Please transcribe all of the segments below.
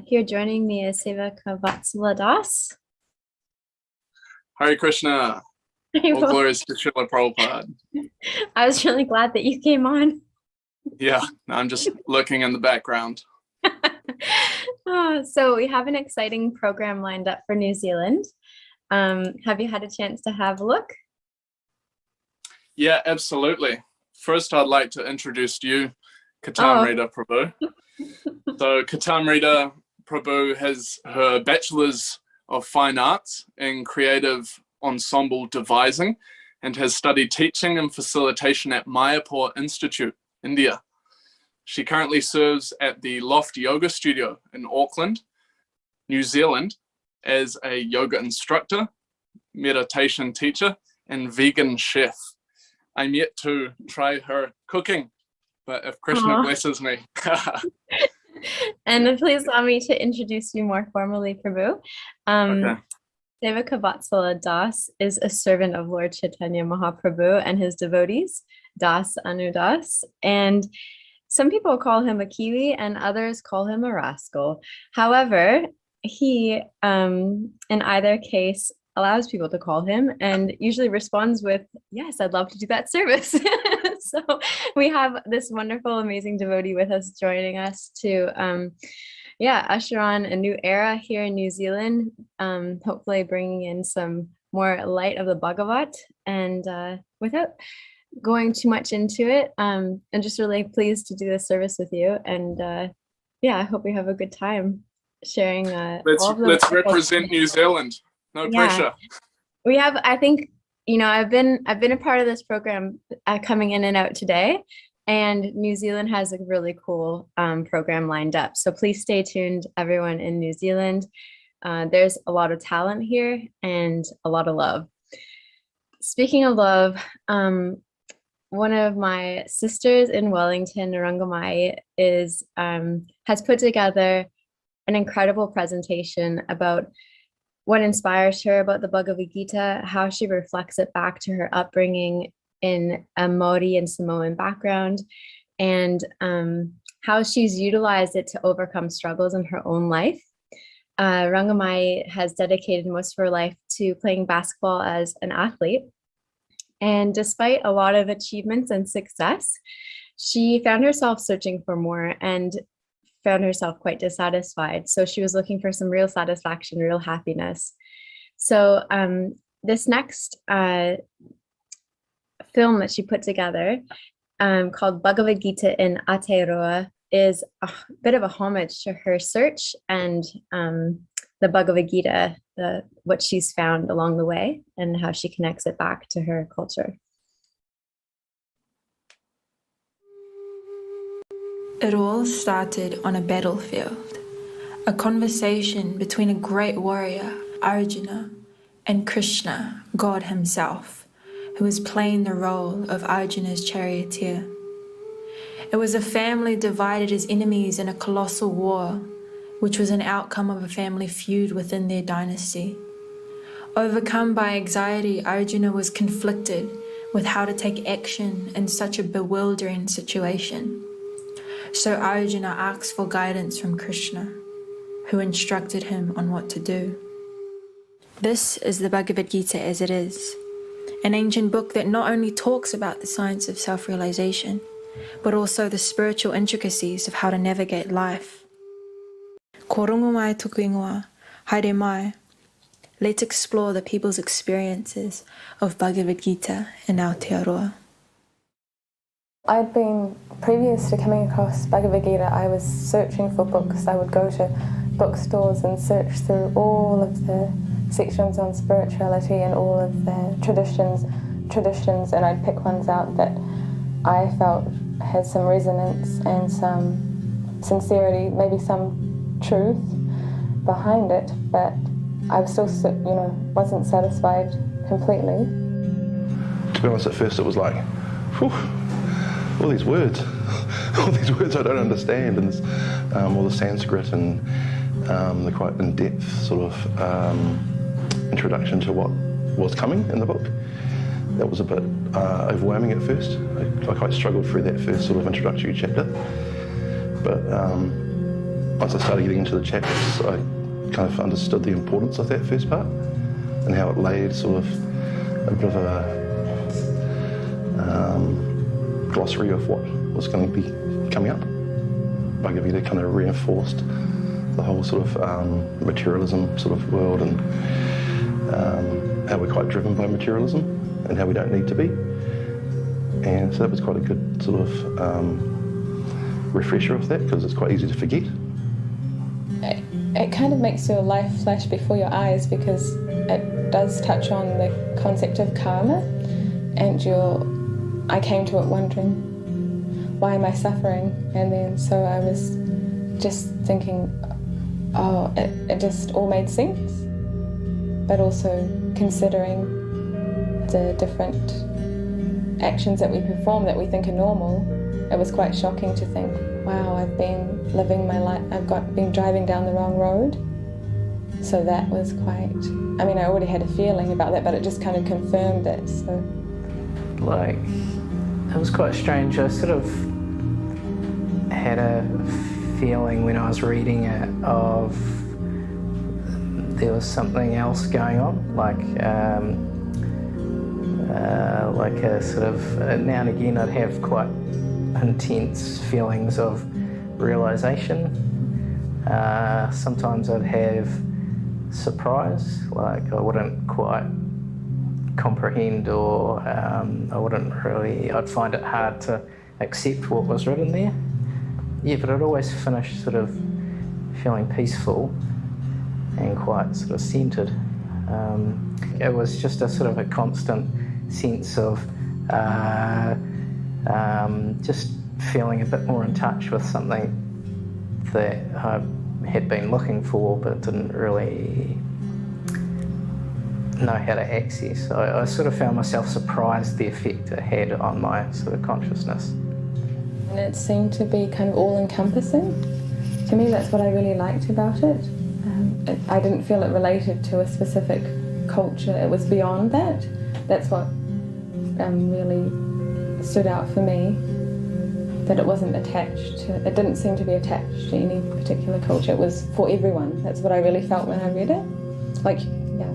Here joining me is Sevaka Vatsala Das. Hare Krishna, all glories to Srila Prabhupada. I was really glad that you came on. Yeah, I'm just looking in the background. So we have an exciting program lined up for New Zealand. Have you had a chance to have a look? Yeah, absolutely. First, I'd like to introduce to you Katamrita Prabhu. So Katamrita Prabhu has her Bachelor's of Fine Arts in Creative Ensemble Devising and has studied teaching and facilitation at Mayapur Institute, India. She currently serves at the Loft Yoga Studio in Auckland, New Zealand, as a yoga instructor, meditation teacher, and vegan chef. I'm yet to try her cooking, but if Krishna blesses me. And please allow me to introduce you more formally, Prabhu. Okay. Sevaka Vatsala Das is a servant of Lord Chaitanya Mahaprabhu and his devotees, Das Anu Das. And some people call him a Kiwi and others call him a rascal. However, he, in either case, allows people to call him and usually responds with, yes, I'd love to do that service. So we have this wonderful, amazing devotee with us joining us to, usher on a new era here in New Zealand, hopefully bringing in some more light of the Bhagavat. And without going too much into it, I'm just really pleased to do this service with you. And I hope we have a good time sharing. Let's represent New Zealand. No pressure. We have, I think, I've been a part of this program coming in and out today, and New Zealand has a really cool program lined up. So please stay tuned, everyone in New Zealand. There's a lot of talent here and a lot of love. Speaking of love, one of my sisters in Wellington, Narangamai, has put together an incredible presentation about what inspires her about the Bhagavad Gita, how she reflects it back to her upbringing in a Maori and Samoan background, and how she's utilized it to overcome struggles in her own life. Rangamai has dedicated most of her life to playing basketball as an athlete. And despite a lot of achievements and success, she found herself searching for more and found herself quite dissatisfied. So she was looking for some real satisfaction, real happiness. So this next film that she put together called Bhagavad Gita in Aotearoa is a bit of a homage to her search and the Bhagavad Gita, what she's found along the way and how she connects it back to her culture. It all started on a battlefield, a conversation between a great warrior, Arjuna, and Krishna, God himself, who was playing the role of Arjuna's charioteer. It was a family divided as enemies in a colossal war, which was an outcome of a family feud within their dynasty. Overcome by anxiety, Arjuna was conflicted with how to take action in such a bewildering situation. So Arjuna asked for guidance from Krishna, who instructed him on what to do. This is the Bhagavad Gita as it is, an ancient book that not only talks about the science of self-realization, but also the spiritual intricacies of how to navigate life. Ko rongo mai tuku ingoa, haere mai. Let's explore the people's experiences of Bhagavad Gita in Aotearoa. I'd been, previous to coming across Bhagavad Gita, I was searching for books. I would go to bookstores and search through all of the sections on spirituality and all of the traditions, and I'd pick ones out that I felt had some resonance and some sincerity, maybe some truth behind it, but I was still, wasn't satisfied completely. To be honest, at first it was like, whew, all these words I don't understand, and all the Sanskrit and the quite in-depth sort of introduction to what was coming in the book. That was a bit overwhelming at first. I quite struggled through that first sort of introductory chapter, but once I started getting into the chapters, I kind of understood the importance of that first part and how it laid sort of a bit of a glossary of what was going to be coming up. Bhagavad Gita kind of reinforced the whole sort of materialism sort of world and how we're quite driven by materialism and how we don't need to be. And so that was quite a good sort of refresher of that, because it's quite easy to forget. It kind of makes your life flash before your eyes, because it does touch on the concept of karma, and I came to it wondering, why am I suffering? And then so I was just thinking, oh, it just all made sense, but also considering the different actions that we perform that we think are normal, it was quite shocking to think, wow, I've been living my life, been driving down the wrong road. So that was quite, I mean, I already had a feeling about that, but it just kind of confirmed it, so. Like, it was quite strange. I sort of had a feeling when I was reading it of there was something else going on, like a sort of, now and again I'd have quite intense feelings of realisation. Sometimes I'd have surprise, like I wouldn't quite comprehend, or I'd find it hard to accept what was written there. Yeah, but I'd always finish sort of feeling peaceful and quite sort of centred. It was just a sort of a constant sense of just feeling a bit more in touch with something that I had been looking for but didn't really know how to access. I sort of found myself surprised the effect it had on my sort of consciousness. And it seemed to be kind of all-encompassing. To me, that's what I really liked about it. I didn't feel it related to a specific culture. It was beyond that. That's what really stood out for me, that it wasn't attached to, it didn't seem to be attached to any particular culture. It was for everyone. That's what I really felt when I read it. Like, yeah.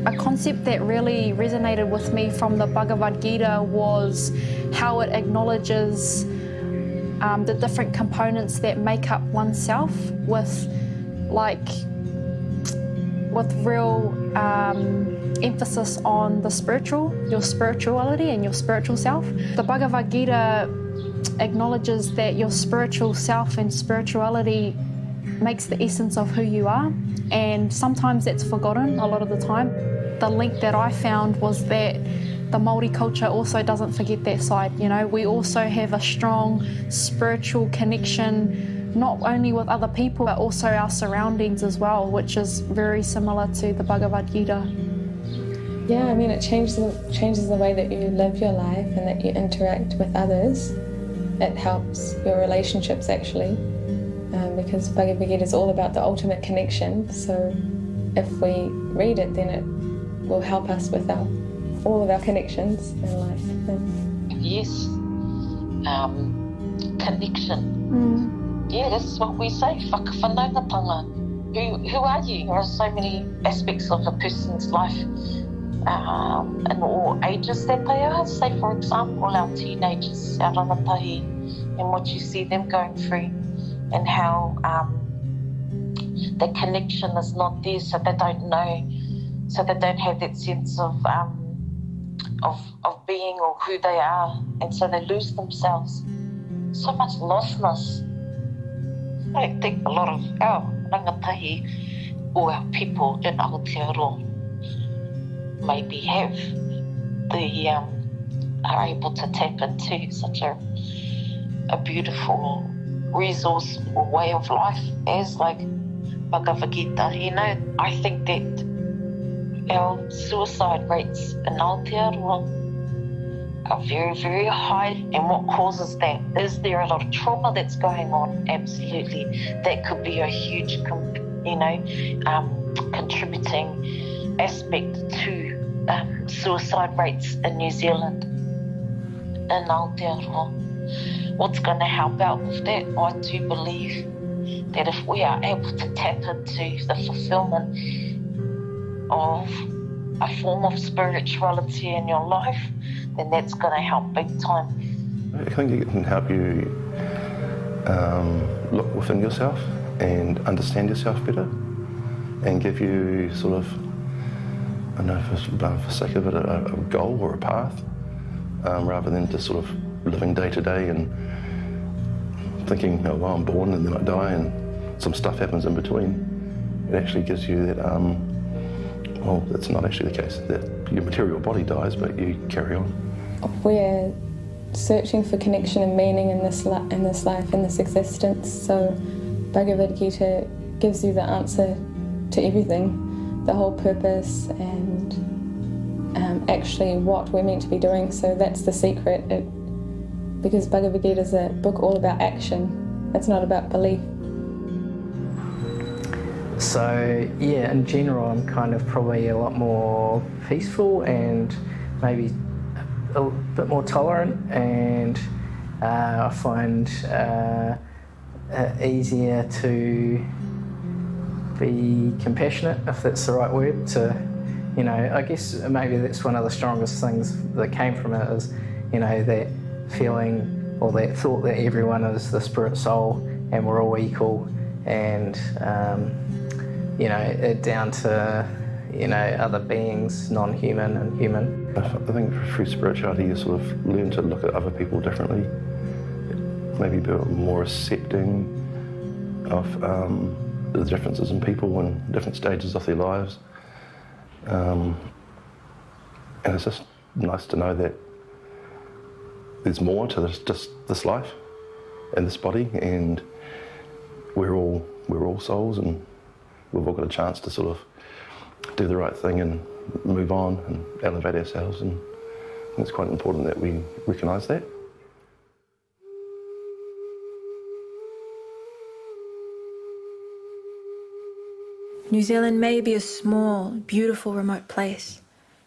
A concept that really resonated with me from the Bhagavad Gita was how it acknowledges the different components that make up oneself with real emphasis on the spiritual, your spirituality and your spiritual self. The Bhagavad Gita acknowledges that your spiritual self and spirituality makes the essence of who you are, and sometimes that's forgotten a lot of the time. The link that I found was that the Māori culture also doesn't forget that side. You know, we also have a strong spiritual connection, not only with other people, but also our surroundings as well, which is very similar to the Bhagavad Gita. Yeah, I mean, it changes the way that you live your life and that you interact with others. It helps your relationships, actually, because Bhagavad Gita is all about the ultimate connection. So if we read it, then it will help us with all of our connections in life. Yes, connection. Yeah, that's what we say, whakawhanaungatanga. Who are you? There are so many aspects of a person's life in all ages that they are. Say, for example, our teenagers, our rangatahi, and what you see them going through, and how the connection is not there, so they don't know, so they don't have that sense of being or who they are, and so they lose themselves. So much lostness. I think a lot of our rangatahi or our people in Aotearoa maybe have are able to tap into such a beautiful resource or way of life as like Bhagavad Gita. You know, I think that our suicide rates in Aotearoa are very, very high, and what causes that? Is there a lot of trauma that's going on? Absolutely. That could be a huge, contributing aspect to suicide rates in New Zealand, in Aotearoa. What's going to help out with that? I do believe that if we are able to tap into the fulfillment of a form of spirituality in your life, then that's going to help big time. I think it can help you look within yourself and understand yourself better, and give you sort of, I don't know, for sake of it, a goal or a path, rather than just sort of living day to day and thinking, oh, well, I'm born and then I die and some stuff happens in between. It actually gives you that, well, that's not actually the case, that your material body dies, but you carry on. We're searching for connection and meaning in this life, in this existence. So Bhagavad Gita gives you the answer to everything, the whole purpose and actually what we're meant to be doing. So that's the secret, because Bhagavad Gita is a book all about action. It's not about belief. So yeah, in general, I'm kind of probably a lot more peaceful and maybe a bit more tolerant, and I find easier to be compassionate, if that's the right word. To, you know, I guess maybe that's one of the strongest things that came from it is, you know, that feeling or that thought that everyone is the spirit soul and we're all equal, and you know, down to, you know, other beings, non-human and human. I think through spirituality you sort of learn to look at other people differently, maybe be more accepting of the differences in people in different stages of their lives. And it's just nice to know that there's more to this life and this body, and we're all souls, and we've all got a chance to sort of do the right thing and move on and elevate ourselves, and I think it's quite important that we recognise that. New Zealand may be a small, beautiful, remote place,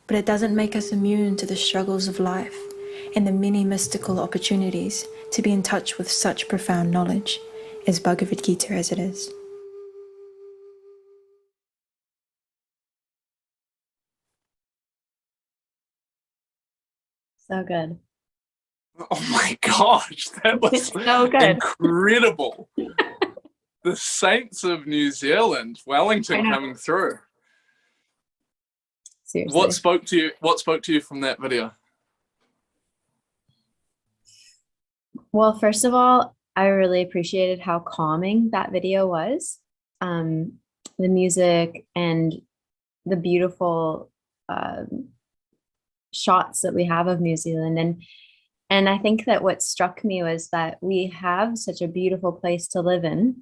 but it doesn't make us immune to the struggles of life and the many mystical opportunities to be in touch with such profound knowledge, as Bhagavad Gita as it is. So good. Oh my gosh, that was So good. incredible. The Saints of New Zealand, Wellington coming through. Seriously. What spoke to you from that video? Well, first of all, I really appreciated how calming that video was. The music and the beautiful shots that we have of New Zealand. And I think that what struck me was that we have such a beautiful place to live in,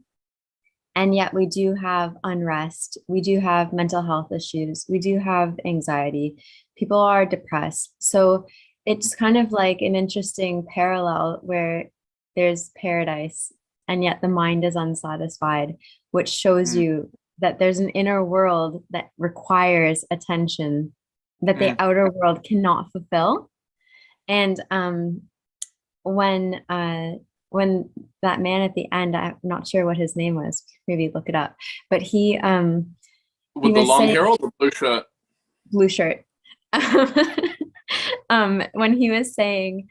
and yet we do have unrest. We do have mental health issues. We do have anxiety. People are depressed. So it's kind of like an interesting parallel where there's paradise and yet the mind is unsatisfied, which shows you that there's an inner world that requires attention that the outer world cannot fulfill. And when that man at the end, I'm not sure what his name was, maybe look it up, but he with the long hair or the blue shirt? Blue shirt. When he was saying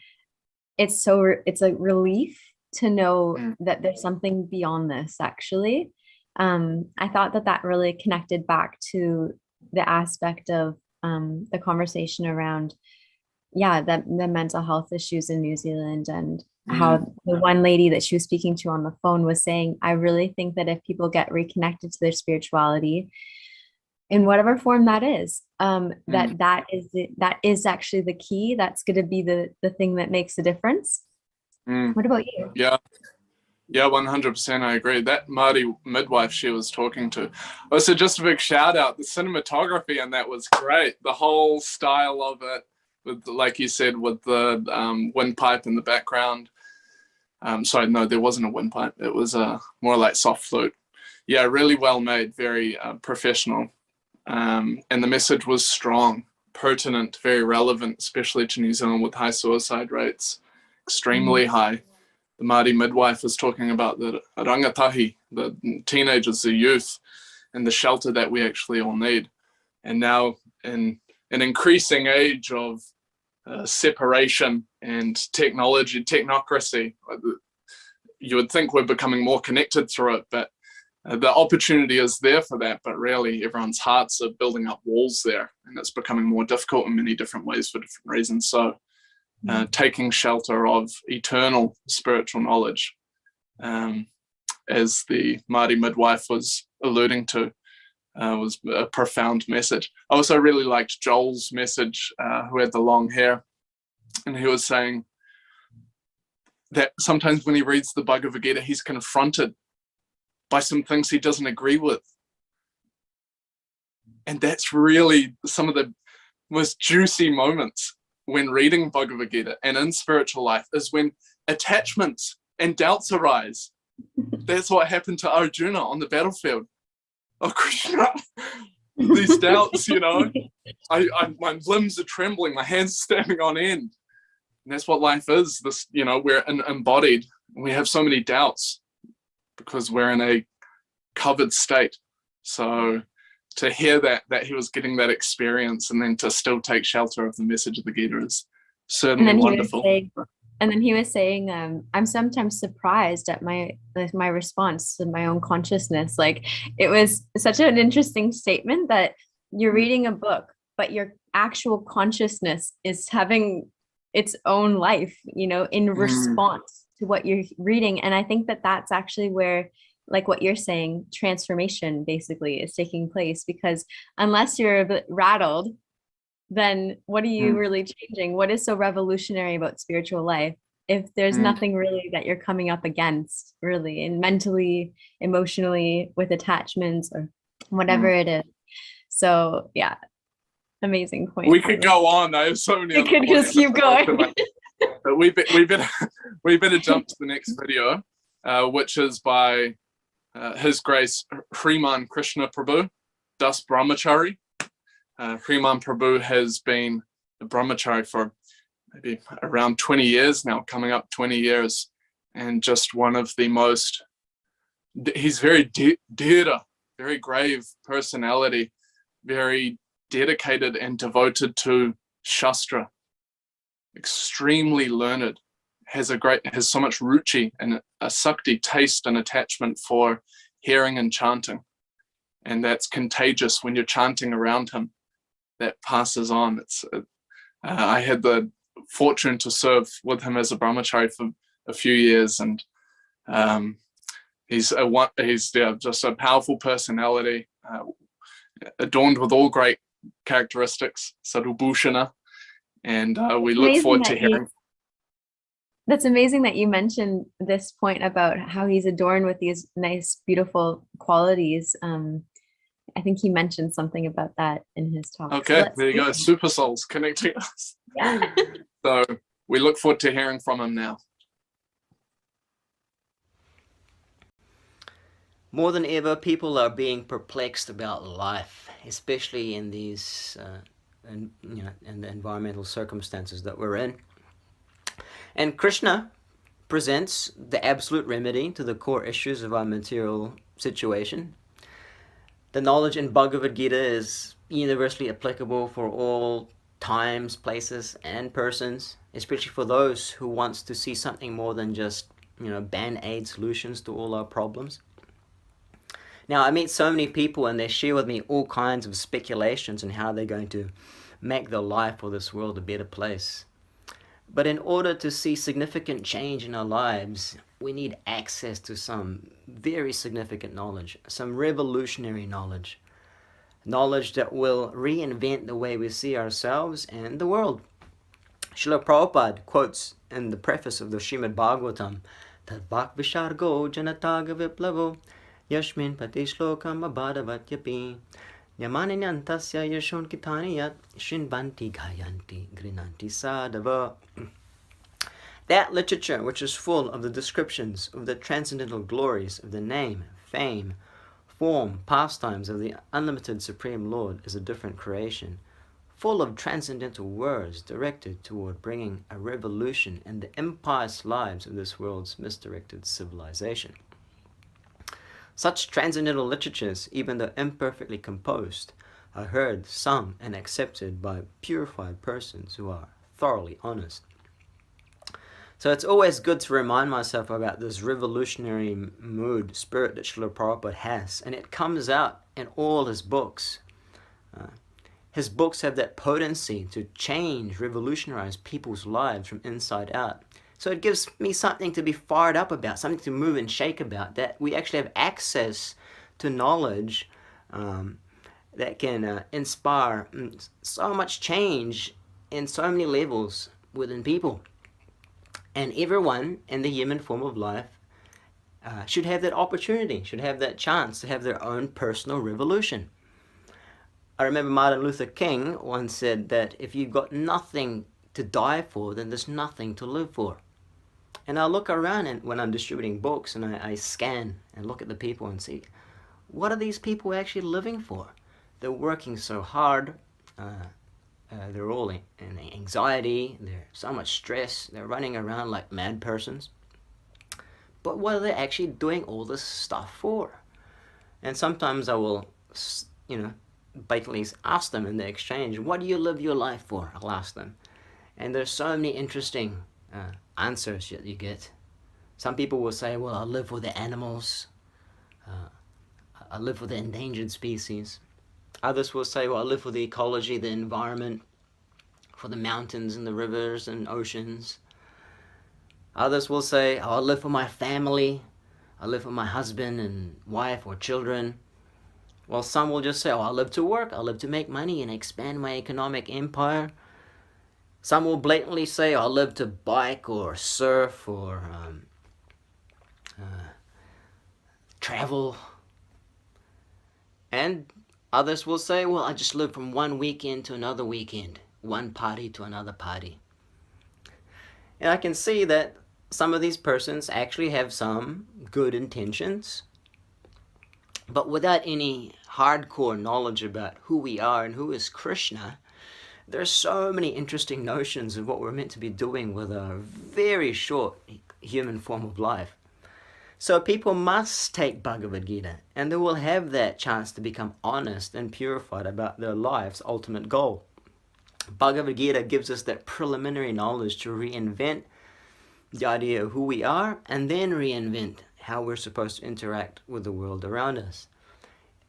it's a relief to know that there's something beyond this, actually. I thought that really connected back to the aspect of the conversation around, the mental health issues in New Zealand, and how the one lady that she was speaking to on the phone was saying, I really think that if people get reconnected to their spirituality, in whatever form that is, that is actually the key. That's going to be the thing that makes a difference. What about you? Yeah, 100%. I agree. That Māori midwife she was talking to. Also, just a big shout out. The cinematography and that was great. The whole style of it, with, like you said, with the windpipe in the background. Sorry, no, there wasn't a windpipe. It was more like soft flute. Yeah, really well made, very professional. And the message was strong, pertinent, very relevant, especially to New Zealand with high suicide rates, extremely high. the Māori midwife was talking about the rangatahi, the teenagers, the youth, and the shelter that we actually all need. And now in an increasing age of separation and technocracy, you would think we're becoming more connected through it, but the opportunity is there for that, but really everyone's hearts are building up walls there, and it's becoming more difficult in many different ways for different reasons. So taking shelter of eternal spiritual knowledge, as the Māori midwife was alluding to, was a profound message. I also really liked Joel's message, who had the long hair, and he was saying that sometimes when he reads the Bhagavad Gita, he's confronted by some things he doesn't agree with. And that's really some of the most juicy moments when reading Bhagavad Gita and in spiritual life, is when attachments and doubts arise. That's what happened to Arjuna on the battlefield. Oh, Krishna, these doubts, my limbs are trembling, my hands are standing on end. And that's what life is. This, we're embodied. We have so many doubts because we're in a covered state. So to hear that he was getting that experience and then to still take shelter of the message of the Gita is certainly wonderful. And then he was saying, I'm sometimes surprised at my response to my own consciousness. Like, it was such an interesting statement that you're reading a book, but your actual consciousness is having its own life, in response to what you're reading. And I think that that's actually where, like what you're saying, transformation basically is taking place, because unless you're a bit rattled, then what are you really changing? What is so revolutionary about spiritual life if there's nothing really that you're coming up against, really, and mentally, emotionally, with attachments or whatever it is? So yeah, amazing point. We could go on. I have so many. We could just keep going. But we better jump to the next video, which is by His Grace Hriman Krishna Prabhu, Das Brahmachari. Hriman Prabhu has been a brahmachari for maybe around 20 years now, coming up 20 years, and just one of the most, he's very dhira, very grave personality, very dedicated and devoted to Shastra, extremely learned, has so much ruchi and a sakti, taste and attachment for hearing and chanting. And that's contagious when you're chanting around him. That passes on. I had the fortune to serve with him as a brahmachari for a few years, and he's just a powerful personality, adorned with all great characteristics, sadhubhushana, and we look forward to hearing. That's amazing that you mentioned this point about how he's adorned with these nice, beautiful qualities. I think he mentioned something about that in his talk. Okay, so there you go. Super souls connecting us. Yeah. So we look forward to hearing from him now. More than ever, people are being perplexed about life, especially in these, in the environmental circumstances that we're in. And Krishna presents the absolute remedy to the core issues of our material situation. The knowledge in Bhagavad Gita is universally applicable for all times, places, and persons, especially for those who wants to see something more than just, band-aid solutions to all our problems. Now, I meet so many people and they share with me all kinds of speculations on how they're going to make their life or this world a better place. But in order to see significant change in our lives, we need access to some very significant knowledge, some revolutionary knowledge that will reinvent the way we see ourselves and the world. Srila Prabhupada quotes in the preface of the Srimad Bhagavatam, Tadvak Vishargo Janataga Viplavo Yashmin Patishlokam Abhadavatyapi Yamanyantasya Yashon Kitaniyat Shinbanti Gayanti Grinanti Sadava. That literature, which is full of the descriptions of the transcendental glories of the name, fame, form, pastimes of the unlimited Supreme Lord, is a different creation, full of transcendental words directed toward bringing a revolution in the impious lives of this world's misdirected civilization. Such transcendental literatures, even though imperfectly composed, are heard, sung, and accepted by purified persons who are thoroughly honest. So it's always good to remind myself about this revolutionary mood, spirit that Srila Prabhupada has, and it comes out in all his books. His books have that potency to change, revolutionize people's lives from inside out. So it gives me something to be fired up about, something to move and shake about, that we actually have access to knowledge that can inspire so much change in so many levels within people. And everyone in the human form of life should have that opportunity, should have that chance to have their own personal revolution. I remember Martin Luther King once said that if you've got nothing to die for, then there's nothing to live for. And I look around and when I'm distributing books and I scan and look at the people and see, what are these people actually living for? They're working so hard. They're all in anxiety. There's so much stress. They're running around like mad persons. But what are they actually doing all this stuff for? And sometimes I will, blatantly ask them in the exchange, what do you live your life for? I'll ask them. And there's so many interesting answers that you get. Some people will say, well, I live for the animals. I live for the endangered species. Others will say, well, I live for the ecology, the environment, for the mountains and the rivers and oceans. Others will say, oh, I live for my family. I live for my husband and wife or children. Well, some will just say, oh, I live to work. I live to make money and expand my economic empire. Some will blatantly say, oh, I live to bike or surf or travel. And others will say, well, I just live from one weekend to another weekend, one party to another party. And I can see that some of these persons actually have some good intentions, but without any hardcore knowledge about who we are and who is Krishna, there's so many interesting notions of what we're meant to be doing with a very short human form of life. So people must take Bhagavad Gita, and they will have that chance to become honest and purified about their life's ultimate goal. Bhagavad Gita gives us that preliminary knowledge to reinvent the idea of who we are, and then reinvent how we're supposed to interact with the world around us.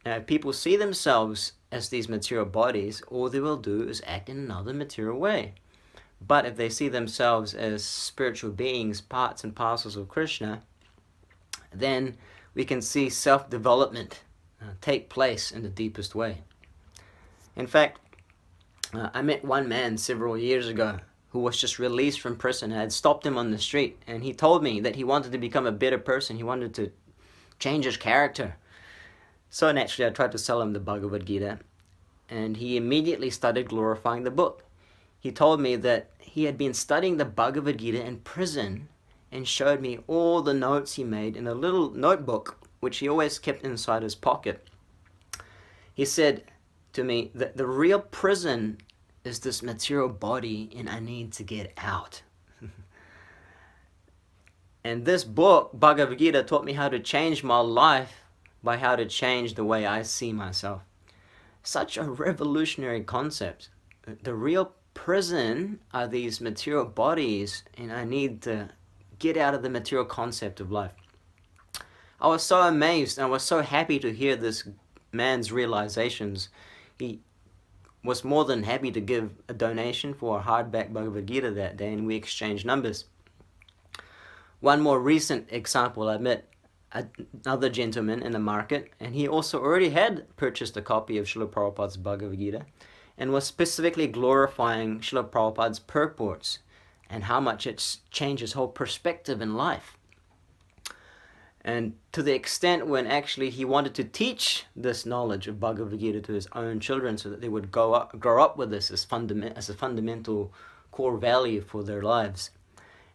Now, if people see themselves as these material bodies, all they will do is act in another material way. But if they see themselves as spiritual beings, parts and parcels of Krishna, then we can see self-development take place in the deepest way. In fact, I met one man several years ago who was just released from prison. I had stopped him on the street, and he told me that he wanted to become a better person. He wanted to change his character. So naturally, I tried to sell him the Bhagavad Gita, and he immediately started glorifying the book. He told me that he had been studying the Bhagavad Gita in prison and showed me all the notes he made in a little notebook, which he always kept inside his pocket. He said to me that the real prison is this material body, and I need to get out. And this book, Bhagavad Gita, taught me how to change my life by how to change the way I see myself. Such a revolutionary concept. The real prison are these material bodies, and I need to get out of the material concept of life. I was so amazed, and I was so happy to hear this man's realizations. He was more than happy to give a donation for a hardback Bhagavad Gita that day, and we exchanged numbers. One more recent example, I met another gentleman in the market, and he also already had purchased a copy of Srila Prabhupada's Bhagavad Gita and was specifically glorifying Srila Prabhupada's purports and how much it's changed his whole perspective in life. And to the extent when actually he wanted to teach this knowledge of Bhagavad Gita to his own children so that they would grow up with this as a fundamental core value for their lives.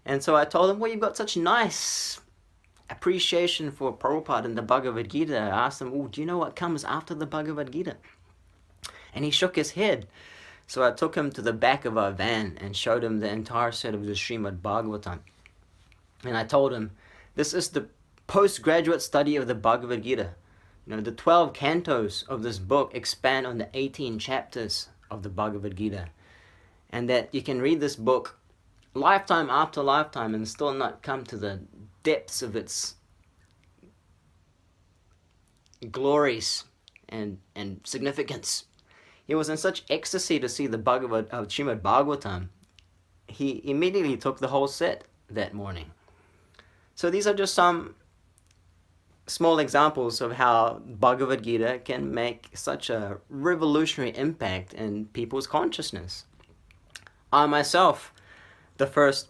And so I told him, well, you've got such nice appreciation for Prabhupada and the Bhagavad Gita. I asked him, oh, do you know what comes after the Bhagavad Gita? And he shook his head. So I took him to the back of our van and showed him the entire set of the Srimad Bhagavatam. And I told him, this is the postgraduate study of the Bhagavad Gita. You know, the 12 cantos of this book expand on the 18 chapters of the Bhagavad Gita. And that you can read this book lifetime after lifetime and still not come to the depths of its glories and significance. He was in such ecstasy to see the Srimad Bhagavatam, he immediately took the whole set that morning. So these are just some small examples of how Bhagavad Gita can make such a revolutionary impact in people's consciousness. I myself, the first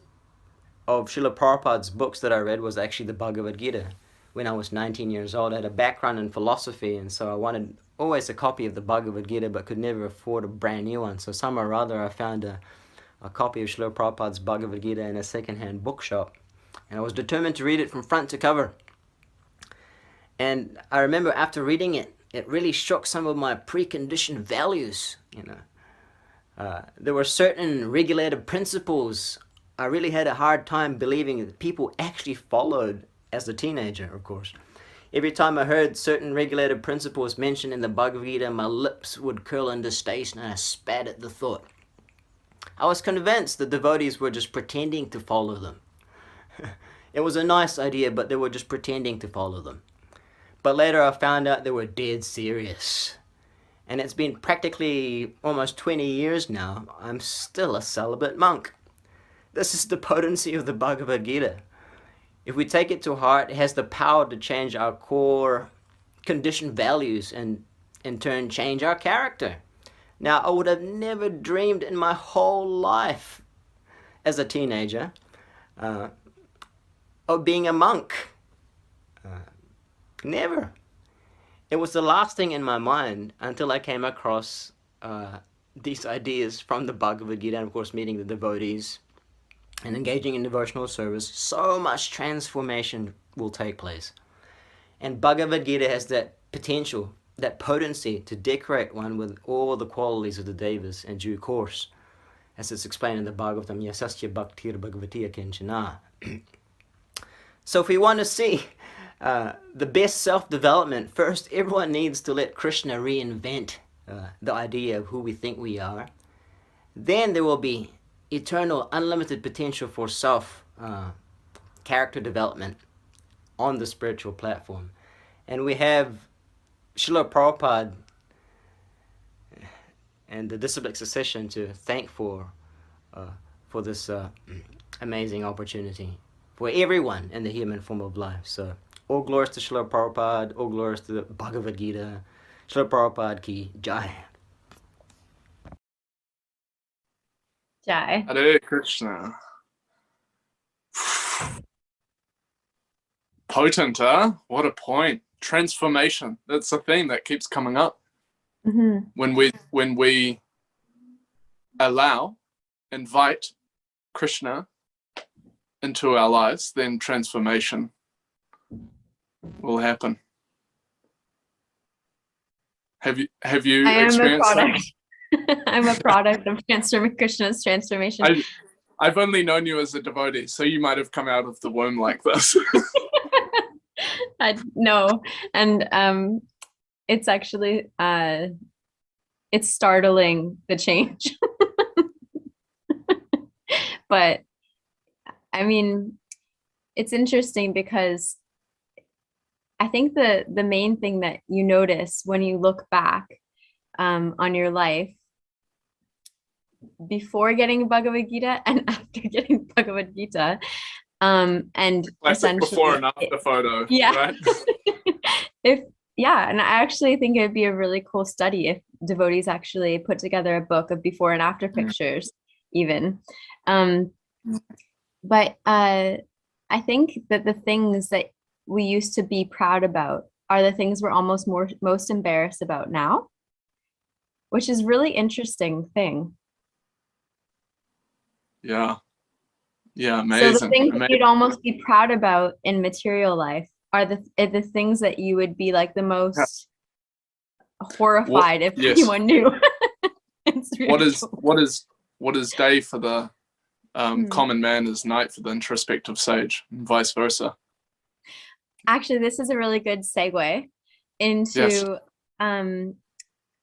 of Srila Prabhupada's books that I read was actually the Bhagavad Gita. When I was 19 years old, I had a background in philosophy, and so I wanted always a copy of the Bhagavad Gita, but could never afford a brand new one. So somehow or other, I found a copy of Srila Prabhupada's Bhagavad Gita in a second-hand bookshop, and I was determined to read it from front to cover. And I remember after reading it, it really shook some of my preconditioned values. There were certain regulated principles I really had a hard time believing that people actually followed as a teenager, of course. Every time I heard certain regulated principles mentioned in the Bhagavad Gita, my lips would curl in distaste and I spat at the thought. I was convinced the devotees were just pretending to follow them. It was a nice idea, but they were just pretending to follow them. But later I found out they were dead serious. And it's been practically almost 20 years now. I'm still a celibate monk. This is the potency of the Bhagavad Gita. If we take it to heart, it has the power to change our core conditioned values and in turn change our character. Now, I would have never dreamed in my whole life as a teenager of being a monk. Never. It was the last thing in my mind until I came across these ideas from the Bhagavad Gita, and of course meeting the devotees and engaging in devotional service. So much transformation will take place. And Bhagavad Gita has that potential, that potency to decorate one with all the qualities of the Devas in due course, as it's explained in the Bhagavatam, Yasasya Bhaktir Bhagavatiya Kinchana. So if we want to see the best self-development, first everyone needs to let Krishna reinvent the idea of who we think we are. Then there will be eternal, unlimited potential for character development on the spiritual platform. And we have Srila Prabhupada and the Disciplic Succession to thank for this amazing opportunity for everyone in the human form of life. So all glories to Srila Prabhupada, all glories to the Bhagavad Gita. Srila Prabhupada ki jai. Jai. Hare Krishna. Potent, huh? What a point. Transformation. That's a theme that keeps coming up. Mm-hmm. When we invite Krishna into our lives, then transformation will happen. Have you experienced that? I'm a product of Krishna's transformation. I've only known you as a devotee, so you might have come out of the womb like this. No, and it's actually it's startling, the change. But I mean, it's interesting because I think the main thing that you notice when you look back on your life before getting Bhagavad Gita and after getting Bhagavad Gita, and classic before and after photo. Yeah. Right? And I actually think it'd be a really cool study if devotees actually put together a book of before and after pictures, even. But I think that the things that we used to be proud about are the things we're almost most embarrassed about now, which is really interesting thing. Yeah, amazing. So the things that you'd almost be proud about in material life are the things that you would be like the most horrified if anyone knew. what is day for the common man is night for the introspective sage, and vice versa. Actually, this is a really good segue into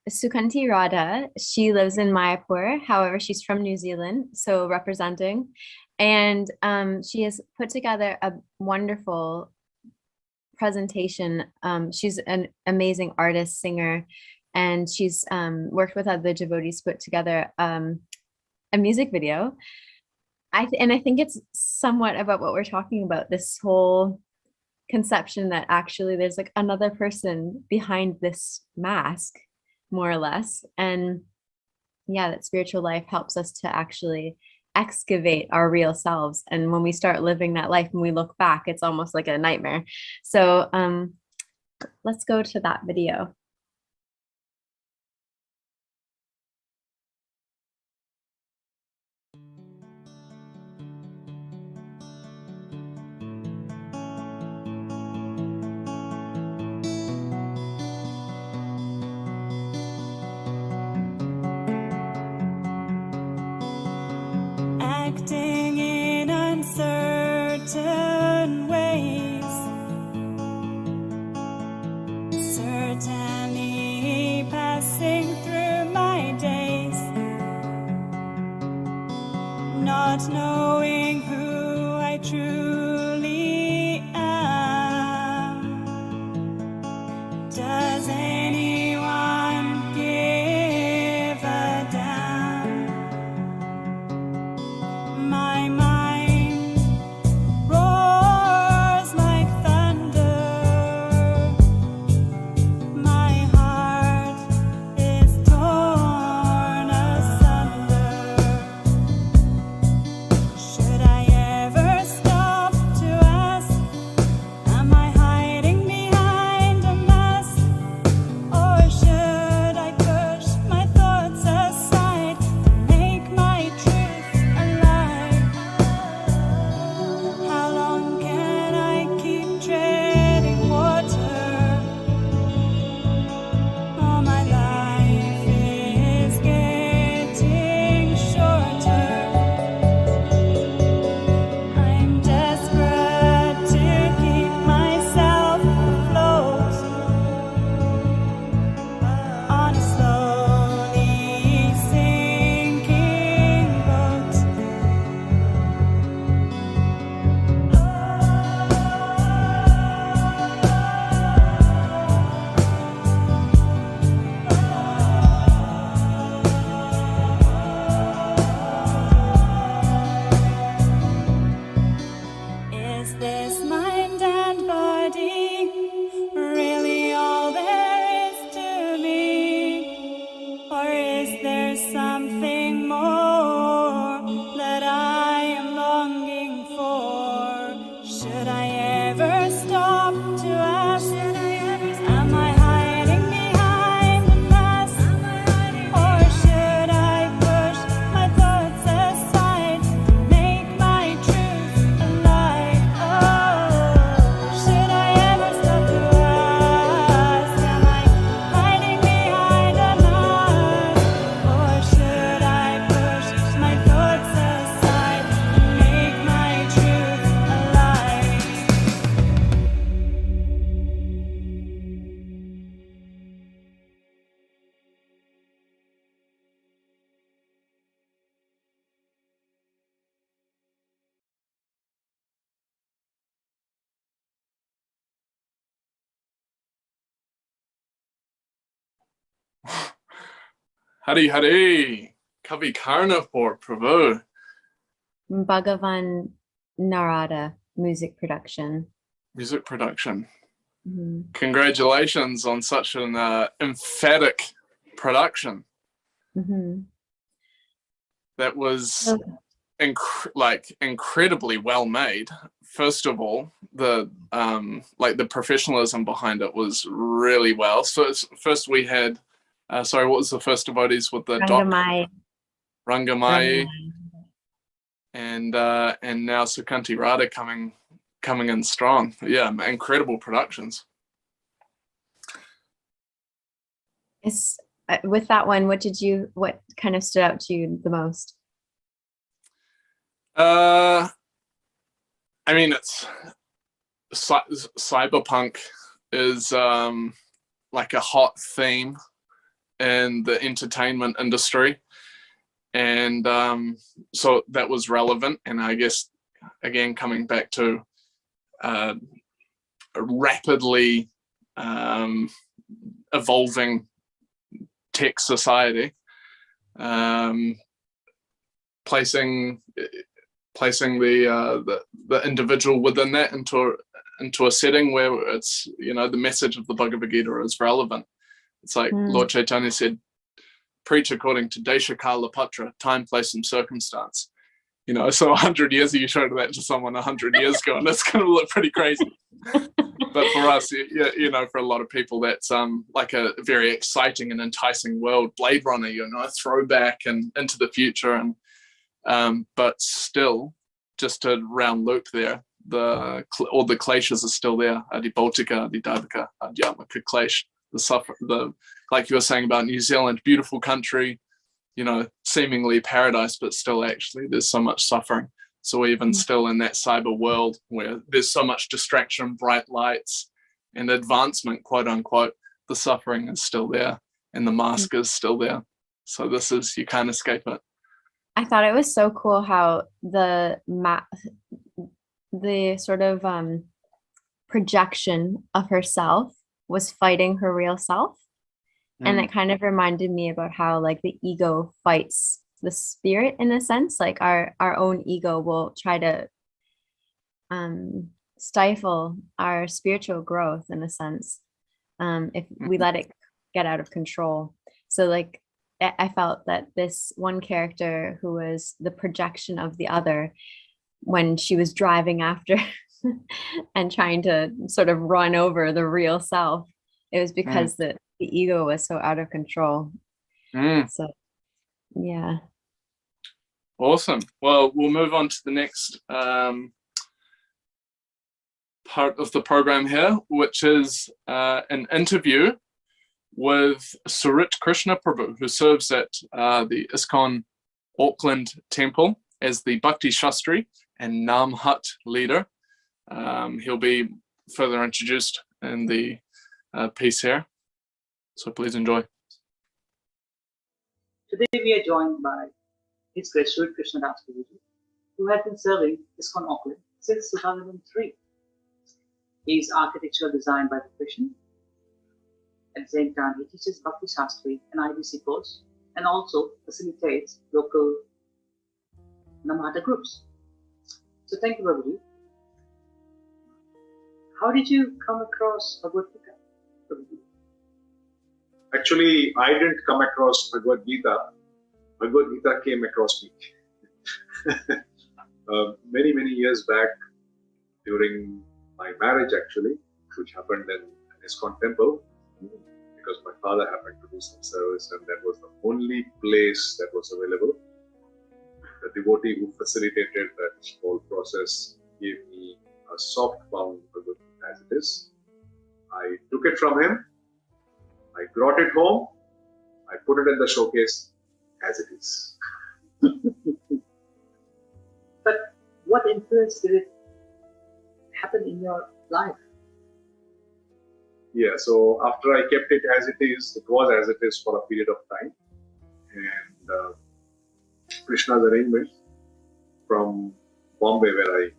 Sukanti Radha. She lives in Mayapur. However, she's from New Zealand, so representing. And she has put together a wonderful presentation. She's an amazing artist, singer, and she's worked with other devotees to put together a music video. And I think it's somewhat about what we're talking about, this whole conception that actually there's like another person behind this mask, more or less. And yeah, that spiritual life helps us to actually excavate our real selves. And when we start living that life and we look back, it's almost like a nightmare. So let's go to that video. Acting in uncertain ways, certainly passing through my days, not knowing who I truly am. Does anyone give a damn? My mind roars like thunder. My heart is torn asunder. Should I ever stop to ask, am I hiding behind a mask? Or should I push my thoughts aside and make my truth alive? How long can I keep treading water? All my life is getting shorter. I'm desperate to keep myself afloat on a slowly sinking boat. Is this mind and body really all there is to me? Or is there something more that I am longing for? Should I ever stop to ask, am I hiding behind a mask? Or should I push my thoughts aside and make my truth alive? Oh, should I ever stop to ask, am I hiding behind a mask? Or should I push my thoughts aside and make my truth alive? Hari Hari, Kavi Karnapur, Prabhu. Bhagavan Narada music production. Music production. Mhm. Congratulations on such an emphatic production. Mhm. That was Oh. incredibly well made. First of all, the the professionalism behind it was really well. So first we had, sorry, what was the first devotees with the Rangamai. Rangamai, and now Sukanti Radha coming in strong. Yeah, incredible productions. with that one, what kind of stood out to you the most? I mean, it's cyberpunk is like a hot theme in the entertainment industry, and so that was relevant. And I guess again, coming back to a rapidly evolving tech society, placing the individual within that into a setting where it's, you know, the message of the Bhagavad Gita is relevant. It's like Lord Chaitanya said, preach according to Desha Kala Patra, time, place, and circumstance. You know, so 100 years ago, you showed that to someone 100 years ago, and it's going to look pretty crazy. But for us, you know, for a lot of people, that's like a very exciting and enticing world. Blade Runner, you know, throwback and into the future, and but still, just to round loop there, all the kleshas are still there. Adibautika, Adidabhika, Adhyatmika klesh. Like you were saying about New Zealand, beautiful country, you know, seemingly paradise, but still actually there's so much suffering. So even still in that cyber world where there's so much distraction, bright lights, and advancement, quote unquote, the suffering is still there and the mask is still there. So you can't escape it. I thought it was so cool how the sort of projection of herself was fighting her real self. And it kind of reminded me about how like the ego fights the spirit in a sense. Like our own ego will try to stifle our spiritual growth in a sense, if we let it get out of control. So like I felt that this one character who was the projection of the other, when she was driving after and trying to sort of run over the real self, it was because the ego was so out of control. So yeah. Awesome. Well, we'll move on to the next part of the program here, which is an interview with Surit Krishna Prabhu, who serves at the ISKCON Auckland Temple as the Bhakti Shastri and Nam Hut leader. He'll be further introduced in the piece here. So please enjoy. Today we are joined by His Grace Surit Krishna Das Prabhuji, who has been serving ISKCON Auckland since 2003. He is architectural design by profession. At the same time, he teaches Bhakti Shastri and IBC course, and also facilitates local Namata groups. So thank you, Prabhuji. How did you come across Bhagavad Gita, Prabhuji? Actually, I didn't come across Bhagavad Gita. Bhagavad Gita came across me. Many years back, during my marriage actually, which happened in an ISKCON temple, because my father happened to do some service, and that was the only place that was available. The devotee who facilitated that whole process gave me a soft-bound Bhagavad Gita as it is. I took it from him, I brought it home, I put it in the showcase as it is. But what influence did it happen in your life? Yeah, so after I kept it as it was as it is for a period of time. And Krishna's arrangement from Bombay, where I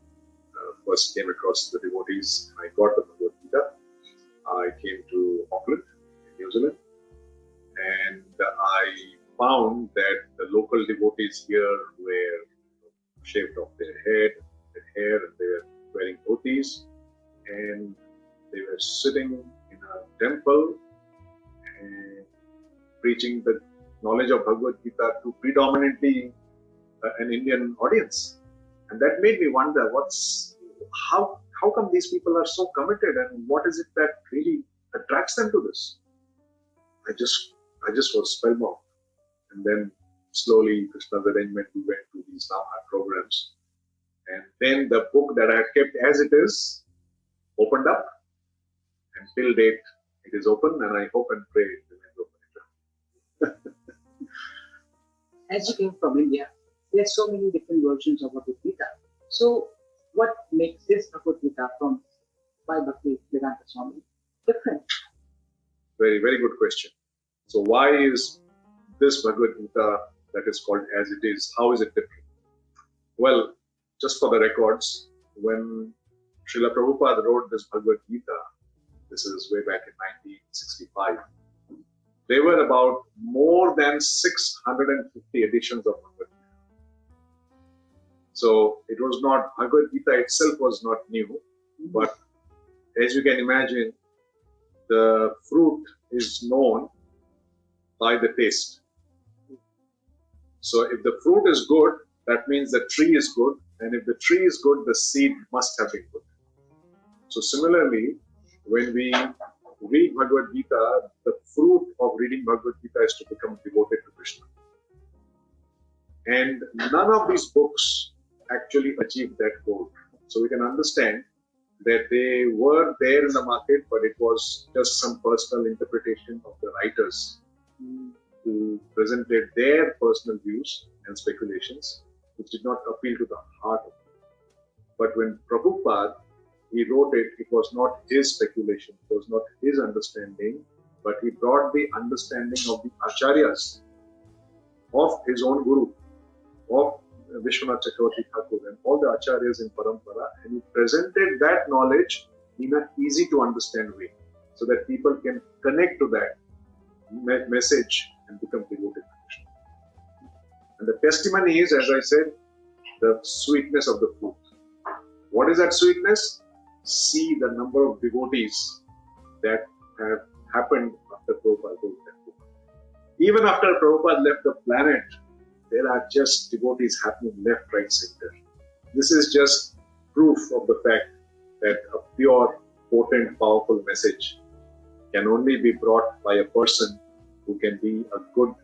first came across the devotees, I got the Bhagavad Gita. I came to Auckland, in New Zealand, and I found that the local devotees here were shaved off their hair, and they were wearing dhotis, and they were sitting in a temple and preaching the knowledge of Bhagavad Gita to predominantly an Indian audience. And that made me wonder, how come these people are so committed, and what is it that really attracts them to this? I just was spellbound. And then slowly, Krishna's arrangement, we went to these Namhat programs. And then the book that I had kept as it is opened up, and till date it is open, and I hope and pray it remains open. as you came from India, there are so many different versions of Bhagavad Gita. So, what makes this Bhagavad Gita from by Bhakti Vedanta Swami different? Very, very good question. So why is this Bhagavad Gita that is called as it is, how is it different? Well, just for the records, when Srila Prabhupada wrote this Bhagavad Gita, this is way back in 1965, there were about more than 650 editions of Bhagavad Gita. So it was not, Bhagavad Gita itself was not new, but as you can imagine, the fruit is known by the taste. So if the fruit is good, that means the tree is good, and if the tree is good, the seed must have been good. So similarly, when we read Bhagavad Gita, the fruit of reading Bhagavad Gita is to become devoted to Krishna. And none of these books actually achieved that goal. So we can understand that they were there in the market, but it was just some personal interpretation of the writers who presented their personal views and speculations, which did not appeal to the heart of it. But when Prabhupada, he wrote it, it was not his speculation, it was not his understanding, but he brought the understanding of the acharyas, of his own guru, of Vishwanath Chakravarti Thakur and all the acharyas in Parampara, and he presented that knowledge in an easy to understand way, so that people can connect to that message and become devoted to Krishna. And the testimony is, as I said, the sweetness of the fruit. What is that sweetness? See the number of devotees that have happened after Prabhupada wrote that book. Even after Prabhupada left the planet, there are just devotees happening left, right, center. This is just proof of the fact that a pure, potent, powerful message can only be brought by a person who can be a good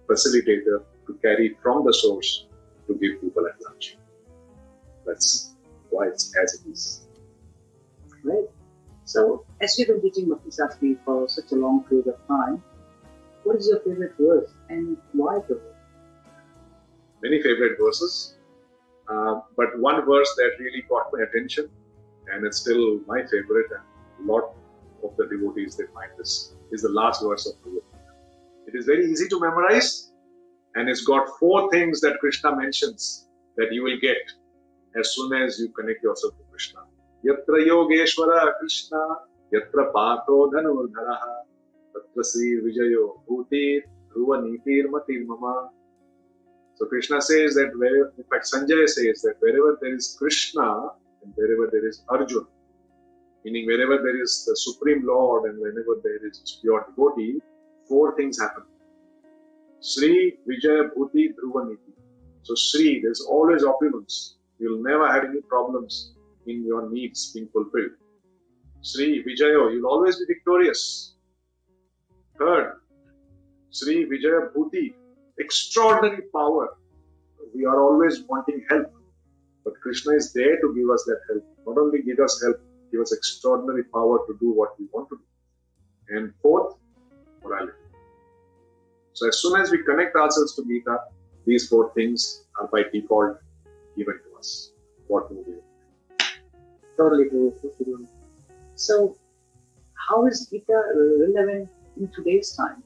facilitator to carry from the source to give people at large. That's why it's as it is. Right. So, as you've been teaching Bhakti Shastri for such a long period of time, what is your favorite verse and why the verse? Many favorite verses, but one verse that really caught my attention, and it's still my favorite, and a lot of the devotees they find this, is the last verse of the Gita. It is very easy to memorize, and it's got 4 things that Krishna mentions that you will get as soon as you connect yourself to Krishna. Yatra Yogeshwara Krishna, Yatra Patho Dhanurdharaha, Tatra Sri Vijayo Bhutir, Dhruva Nitir Matir Mama. So Krishna says that in fact Sanjay says that wherever there is Krishna and wherever there is Arjuna, meaning wherever there is the Supreme Lord and whenever there is pure devotee, 4 things happen. Sri, Vijaya, Bhuti, Dhruva, Niti. So Sri, there's always opulence. You'll never have any problems in your needs being fulfilled. Sri, Vijaya, you'll always be victorious. Third, Sri, Vijaya, Bhuti, extraordinary power. We are always wanting help, but Krishna is there to give us that help. Not only give us help, give us extraordinary power to do what we want to do. And 4th, morality. So as soon as we connect ourselves to Gita, these 4 things are by default given to us. What do we do? Totally true. So, how is Gita relevant in today's time?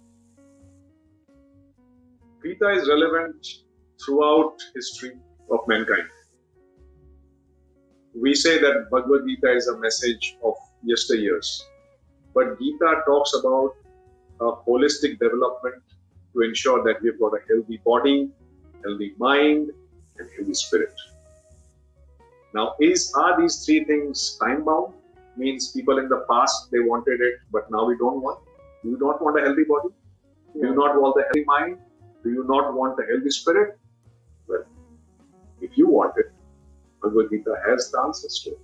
Gita is relevant throughout history of mankind. We say that Bhagavad Gita is a message of yesteryears, but Gita talks about a holistic development to ensure that we've got a healthy body, healthy mind, and healthy spirit. Now, are these 3 things time-bound? Means people in the past, they wanted it, but now we don't want? Do you not want a healthy body? Do you not want a healthy mind? Do you not want a healthy spirit? Well, if you want it, Bhagavad Gita has the answers to it.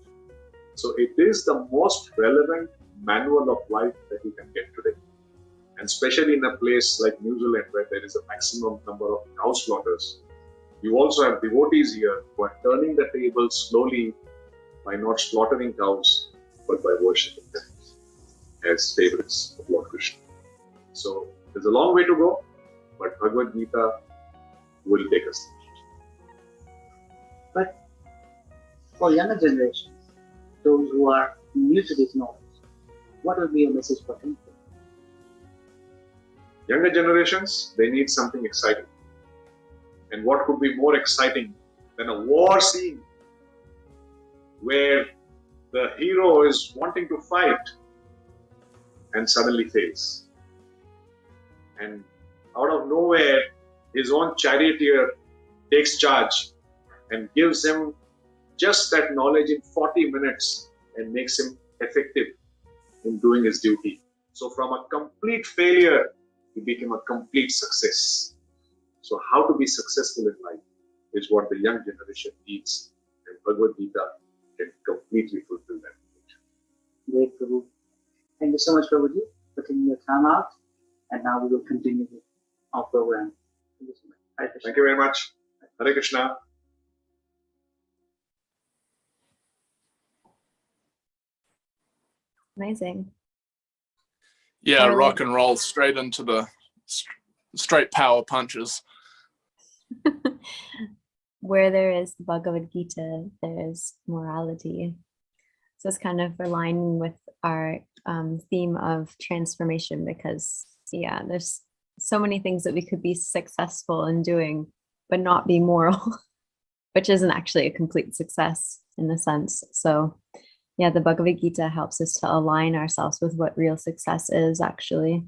So it is the most relevant manual of life that you can get today. And especially in a place like New Zealand where there is a maximum number of cow slaughters. You also have devotees here who are turning the tables slowly by not slaughtering cows, but by worshipping them as favorites of Lord Krishna. So there's a long way to go, but Bhagavad Gita will take us there. But for younger generations, those who are new to this knowledge, what will be your message for them? Younger generations, they need something exciting. And what could be more exciting than a war scene where the hero is wanting to fight and suddenly fails. And out of nowhere, his own charioteer takes charge and gives him just that knowledge in 40 minutes and makes him effective in doing his duty. So from a complete failure, he became a complete success. So how to be successful in life is what the young generation needs. And Bhagavad Gita can completely fulfill that need. Great, Prabhu. Thank you so much, Prabhuji, for taking your time out. And now we will continue with our program. Thank you so much. Hare Krishna. Thank you very much. Hare Krishna. Amazing. Yeah, Really- rock and roll straight into the straight power punches. Where there is the Bhagavad Gita, there is morality. So it's kind of aligning with our theme of transformation, because yeah, there's so many things that we could be successful in doing, but not be moral, which isn't actually a complete success in a sense. So yeah, the Bhagavad Gita helps us to align ourselves with what real success is actually.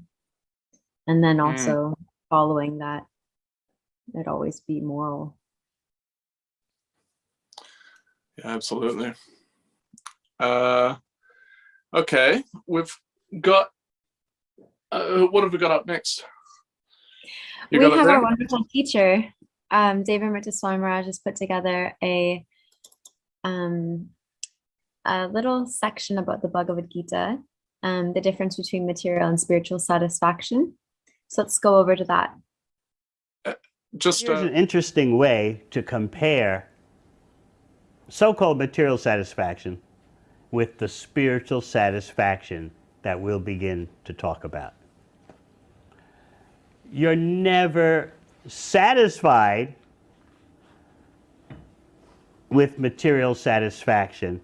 And then also following that, it'd always be moral. Yeah, absolutely. Okay, we've got, what have we got up next? You We got it have there? our wonderful teacher, David Murti Swami Maharaj, has put together a little section about the Bhagavad Gita, the difference between material and spiritual satisfaction. So let's go over to that. Just Here's an interesting way to compare so-called material satisfaction with the spiritual satisfaction that we'll begin to talk about. You're never satisfied with material satisfaction,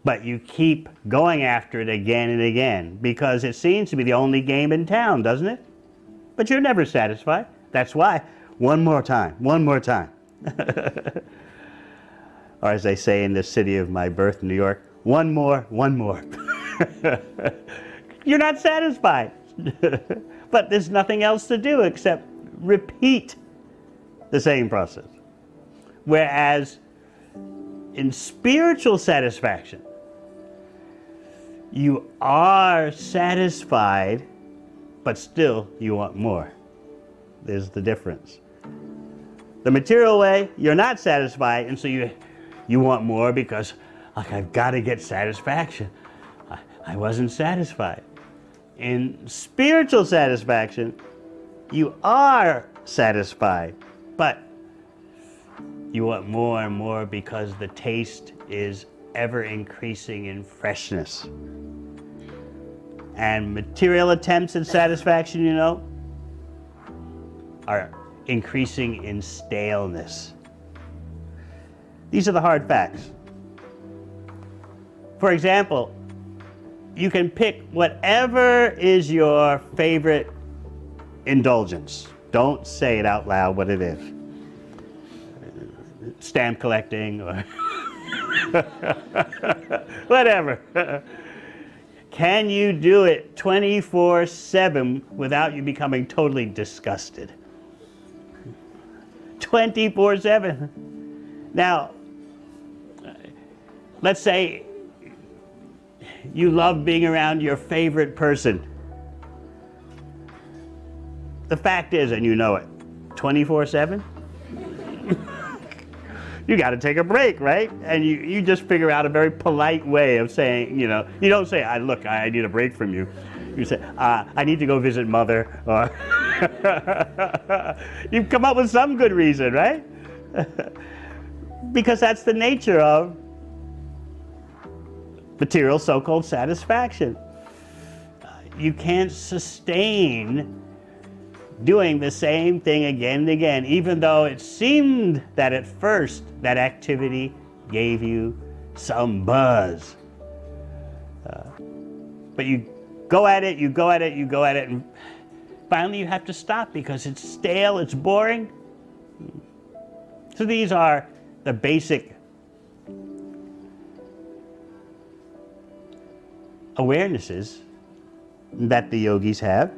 but you keep going after it again and again because it seems to be the only game in town, doesn't it? But you're never satisfied. That's why, one more time, one more time. Or as they say in the city of my birth, New York, one more, one more. You're not satisfied. But there's nothing else to do except repeat the same process. Whereas in spiritual satisfaction, you are satisfied, but still you want more. There's the difference. The material way, you're not satisfied, and so you want more because, like, I've got to get satisfaction. I wasn't satisfied. In spiritual satisfaction, you are satisfied, but you want more and more because the taste is ever increasing in freshness. And material attempts at satisfaction, you know, are increasing in staleness. These are the hard facts. For example, you can pick whatever is your favorite indulgence. Don't say it out loud what it is. Stamp collecting or whatever. Can you do it 24/7 without you becoming totally disgusted? 24/7. Now, let's say you love being around your favorite person. The fact is, and you know it, 24/7, you got to take a break, right? And you just figure out a very polite way of saying, you know, you don't say, look, I need a break from you. You say, I need to go visit mother, or you come up with some good reason, right? Because that's the nature of material so-called satisfaction. You can't sustain doing the same thing again and again, even though it seemed that at first that activity gave you some buzz. But you go at it, and finally you have to stop because it's stale, it's boring. So these are the basic awarenesses that the yogis have.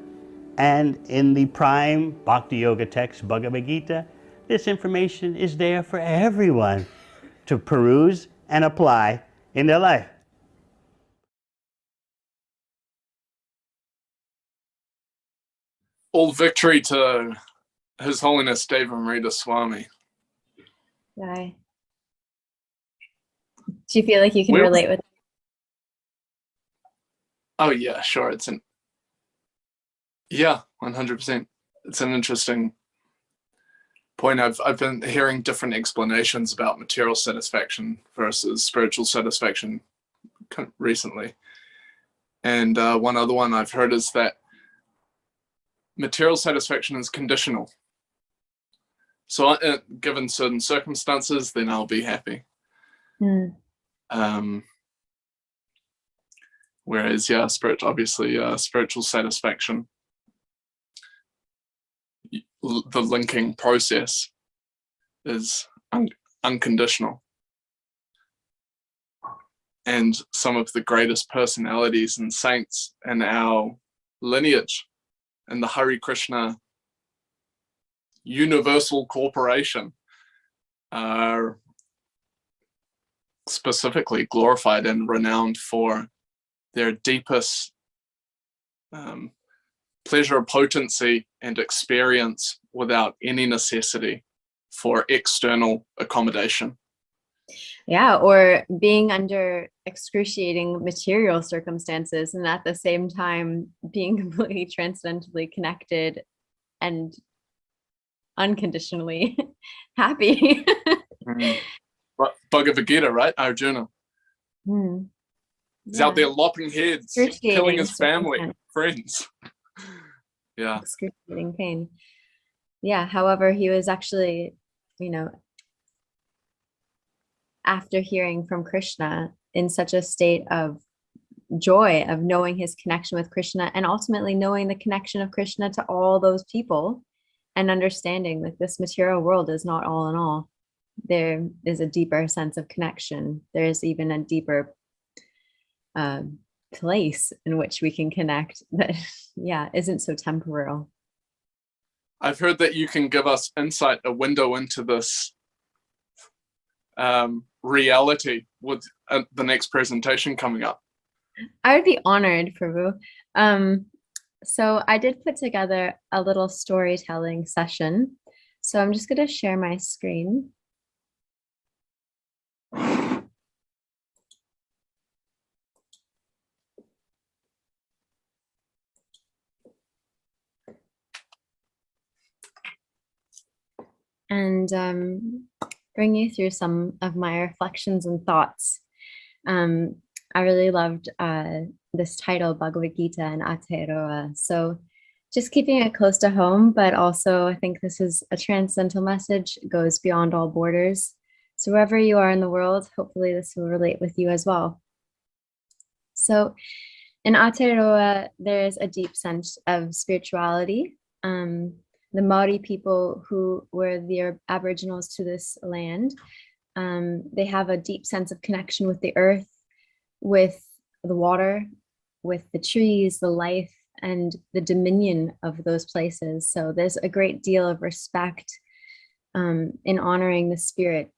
And in the prime Bhakti Yoga text, Bhagavad Gita, this information is there for everyone to peruse and apply in their life. All victory to His Holiness Devamrita Swami. Right. Do you feel like you can Where- relate with? Oh yeah, sure. Yeah, 100%. It's an interesting point. I've been hearing different explanations about material satisfaction versus spiritual satisfaction recently. And one other one I've heard is that material satisfaction is conditional. So given certain circumstances, then I'll be happy. Whereas, yeah, spiritual satisfaction, the linking process is unconditional. And some of the greatest personalities and saints in our lineage in the Hare Krishna Universal Corporation are specifically glorified and renowned for their deepest pleasure, potency, and experience without any necessity for external accommodation. Yeah, or being under excruciating material circumstances and at the same time being completely transcendently connected and unconditionally happy. But Bhagavad Gita, right? Arjuna. He's out there lopping heads, killing his family, friends. Yeah. Excruciating pain. Yeah, however, he was actually, after hearing from Krishna, in such a state of joy of knowing his connection with Krishna and ultimately knowing the connection of Krishna to all those people and understanding that this material world is not all in all. There is a deeper sense of connection. There's even a deeper place in which we can connect that, isn't so temporal. I've heard that you can give us insight, a window into this reality with the next presentation coming up. I would be honored, Prabhu. So I did put together a little storytelling session. So I'm just going to share my screen. And bring you through some of my reflections and thoughts. I really loved this title, Bhagavad Gita and Aotearoa. So just keeping it close to home, but also I think this is a transcendental message, goes beyond all borders. So wherever you are in the world, hopefully this will relate with you as well. So in Aotearoa, there is a deep sense of spirituality. The Maori people who were the Aboriginals to this land, they have a deep sense of connection with the earth, with the water, with the trees, the life, and the dominion of those places. So there's a great deal of respect in honoring the spirit.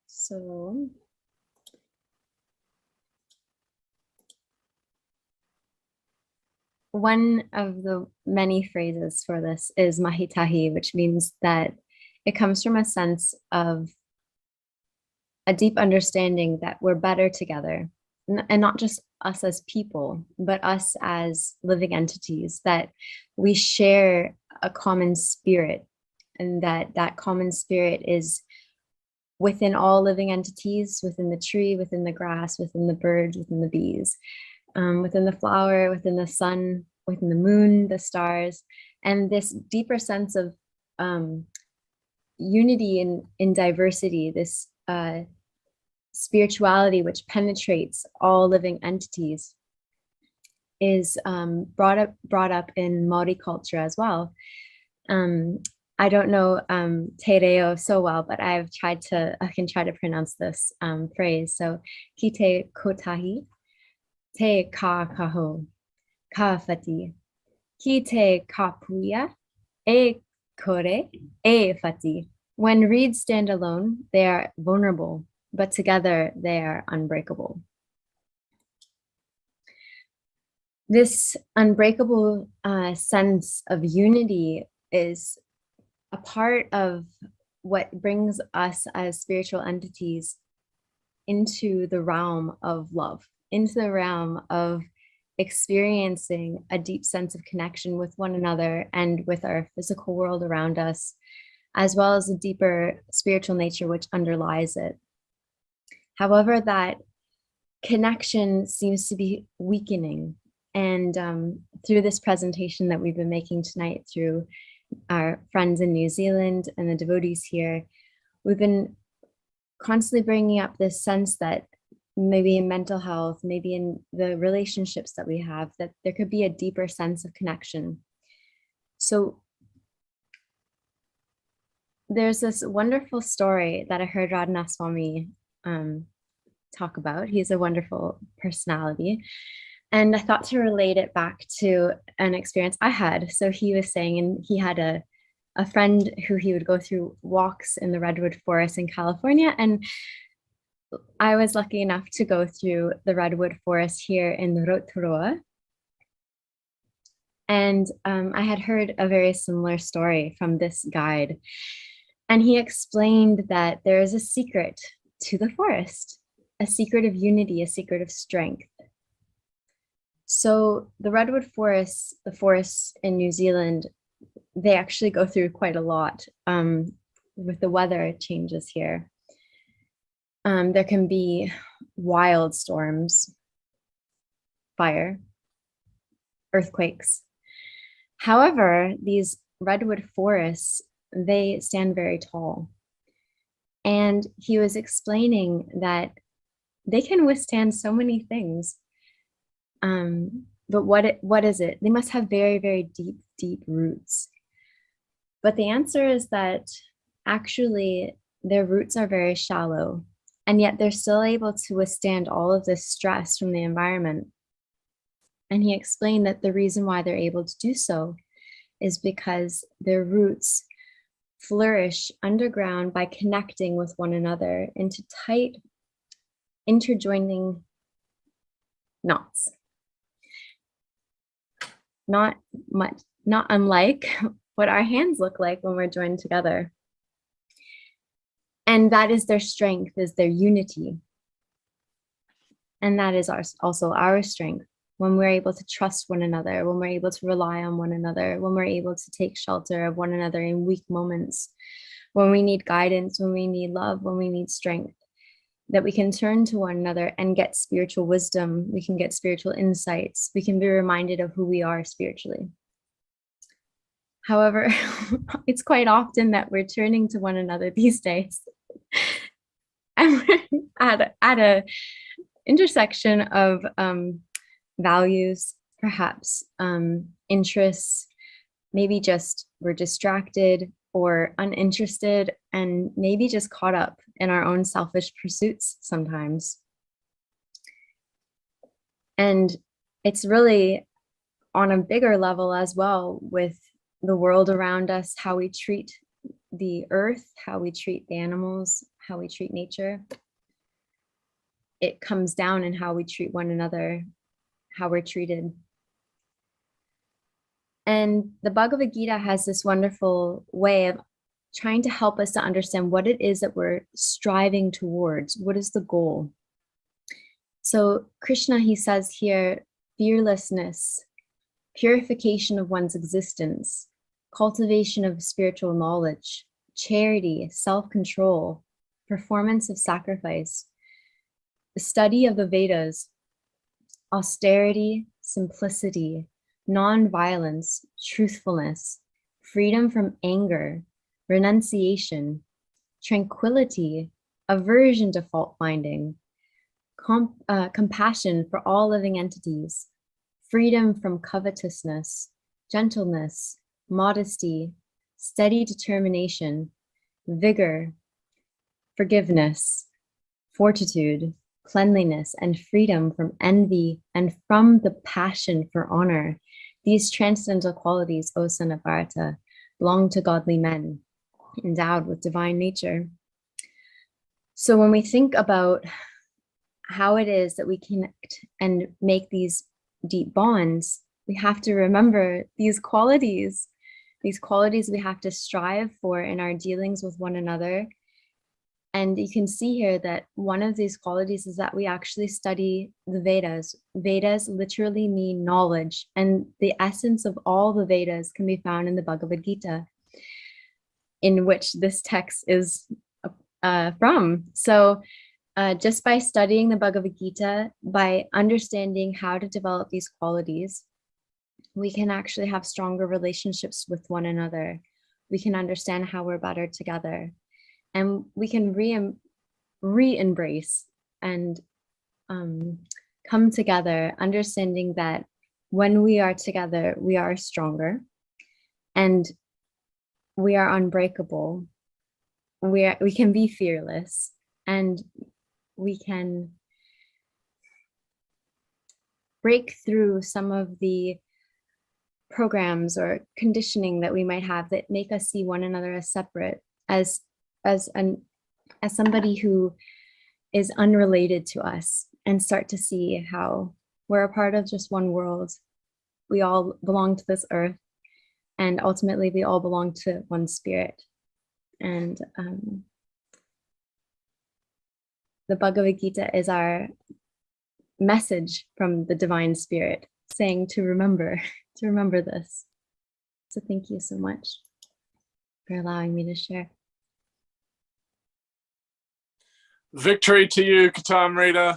So one of the many phrases for this is mahitahi, which means that it comes from a sense of a deep understanding that we're better together, and not just us as people, but us as living entities, that we share a common spirit, and that common spirit is within all living entities, within the tree, within the grass, within the birds, within the bees, within the flower, within the sun, within the moon, the stars, and this deeper sense of unity in diversity, this spirituality which penetrates all living entities, is brought up in Maori culture as well. I don't know te reo so well, but I can try to pronounce this phrase. So, ki te kotahi, te ka kaho, ka fati, ki te ka puia, e kore, e fati. When reeds stand alone, they are vulnerable, but together they are unbreakable. This unbreakable sense of unity is a part of what brings us as spiritual entities into the realm of love, into the realm of experiencing a deep sense of connection with one another and with our physical world around us, as well as a deeper spiritual nature which underlies it. However, that connection seems to be weakening. And through this presentation that we've been making tonight, through our friends in New Zealand and the devotees here, we've been constantly bringing up this sense that maybe in mental health, maybe in the relationships that we have, that there could be a deeper sense of connection. So there's this wonderful story that I heard Radhanath Swami talk about. He's a wonderful personality. And I thought to relate it back to an experience I had. So he was saying, and he had a friend who he would go through walks in the redwood forest in California. And I was lucky enough to go through the redwood forest here in Rotorua. And I had heard a very similar story from this guide. And he explained that there is a secret to the forest, a secret of unity, a secret of strength. So the redwood forests, the forests in New Zealand, they actually go through quite a lot with the weather changes here. There can be wild storms, fire, earthquakes. However, these redwood forests, they stand very tall. And he was explaining that they can withstand so many things. But what is it? They must have very, very deep, deep roots. But the answer is that actually their roots are very shallow, and yet they're still able to withstand all of this stress from the environment. And he explained that the reason why they're able to do so is because their roots flourish underground by connecting with one another into tight, interjoining knots. Not unlike what our hands look like when we're joined together. And that is their strength, is their unity. And that is also our strength, when we're able to trust one another, when we're able to rely on one another, when we're able to take shelter of one another in weak moments, when we need guidance, when we need love, when we need strength, that we can turn to one another and get spiritual wisdom, we can get spiritual insights, we can be reminded of who we are spiritually. However, it's quite often that we're turning to one another these days. And we're at a intersection of values, perhaps interests, maybe just we're distracted or uninterested, and maybe just caught up in our own selfish pursuits sometimes. And it's really on a bigger level as well, with the world around us, how we treat the earth, how we treat the animals, how we treat nature. It comes down in how we treat one another, how we're treated. And the Bhagavad Gita has this wonderful way of trying to help us to understand what it is that we're striving towards. What is the goal? So Krishna, he says here, fearlessness, purification of one's existence, cultivation of spiritual knowledge, charity, self-control, performance of sacrifice, the study of the Vedas, austerity, simplicity, non-violence, truthfulness, freedom from anger, renunciation, tranquility, aversion to fault-finding, compassion for all living entities, freedom from covetousness, gentleness, modesty, steady determination, vigor, forgiveness, fortitude, cleanliness, and freedom from envy and from the passion for honor. These transcendental qualities, O son of Bharata, belong to godly men, endowed with divine nature. So when we think about how it is that we connect and make these deep bonds, we have to remember these qualities we have to strive for in our dealings with one another. And you can see here that one of these qualities is that we actually study the Vedas. Vedas literally mean knowledge, and the essence of all the Vedas can be found in the Bhagavad Gita, in which this text is from. So just by studying the Bhagavad Gita, by understanding how to develop these qualities, we can actually have stronger relationships with one another. We can understand how we're better together. And we can re-embrace and come together, understanding that when we are together, we are stronger and we are unbreakable. We can be fearless, and we can break through some of the programs or conditioning that we might have that make us see one another as separate, as somebody who is unrelated to us, and start to see how we're a part of just one world. We all belong to this earth, and ultimately we all belong to one spirit. And the Bhagavad Gita is our message from the divine spirit, saying to remember this. So thank you so much for allowing me to share. Victory to you, Katamrita.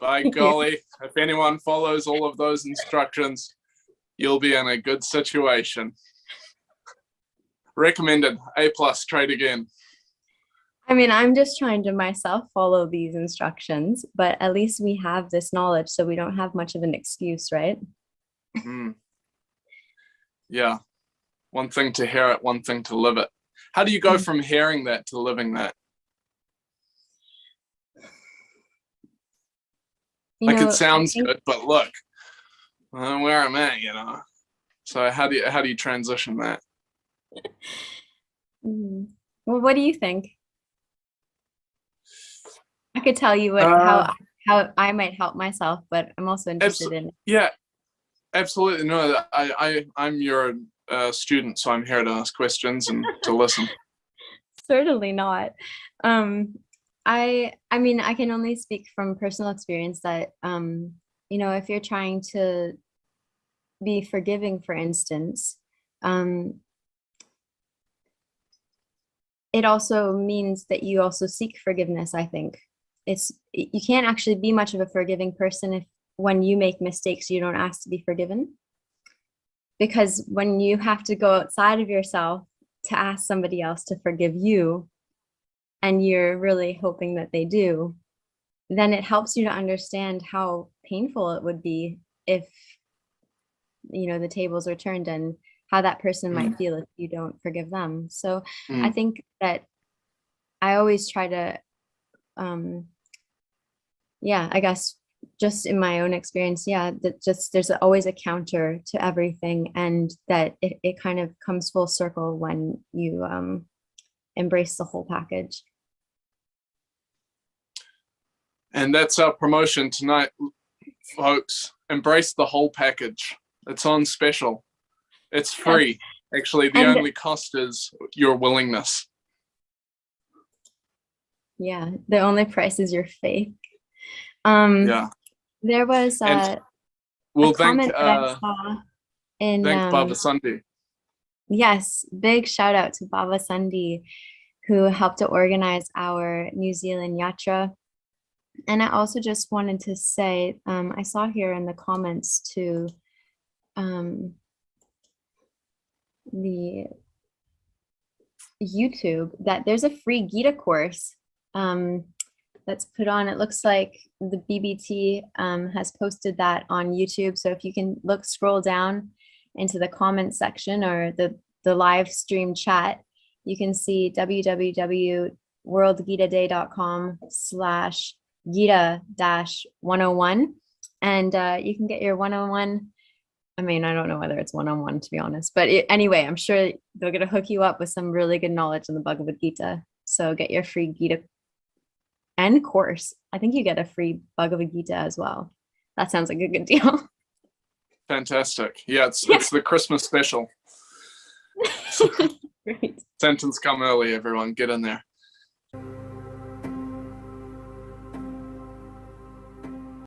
By golly, if anyone follows all of those instructions, you'll be in a good situation. Recommended. A+, trade again. I mean, I'm just trying to myself follow these instructions, but at least we have this knowledge, so we don't have much of an excuse, right? Yeah. One thing to hear it, one thing to live it. How do you go from hearing that to living that? It sounds good, but look, where I'm at, So how do you transition that? Well, what do you think? I could tell you how I might help myself, but I'm also interested in. Yeah, absolutely. No, I'm your student, so I'm here to ask questions and to listen. Certainly not. I mean, I can only speak from personal experience that, if you're trying to be forgiving, for instance, it also means that you also seek forgiveness, I think. You can't actually be much of a forgiving person if when you make mistakes, you don't ask to be forgiven. Because when you have to go outside of yourself to ask somebody else to forgive you, and you're really hoping that they do, then it helps you to understand how painful it would be if, the tables are turned, and how that person might feel if you don't forgive them. So I think that I always try to, I guess just in my own experience, that there's always a counter to everything, and that it kind of comes full circle when you embrace the whole package. And that's our promotion tonight, folks. Embrace the whole package. It's on special. It's free. Actually, the only cost is your willingness. Yeah, the only price is your faith. There was a comment that I saw in thank Baba Sundhi. Yes, big shout out to Baba Sundhi. who helped to organize our New Zealand Yatra. And I also just wanted to say, I saw here in the comments to the YouTube that there's a free Gita course that's put on. It looks like the BBT has posted that on YouTube. So if you can scroll down into the comments section or the live stream chat, you can see www.worldgita.com/Gita-101. And you can get your 101. I mean, I don't know whether it's 101 to be honest, but anyway, I'm sure they're going to hook you up with some really good knowledge in the Bhagavad Gita. So get your free Gita and course. I think you get a free Bhagavad Gita as well. That sounds like a good deal. Fantastic. Yeah, it's the Christmas special. Great. Sentence come early, everyone. Get in there.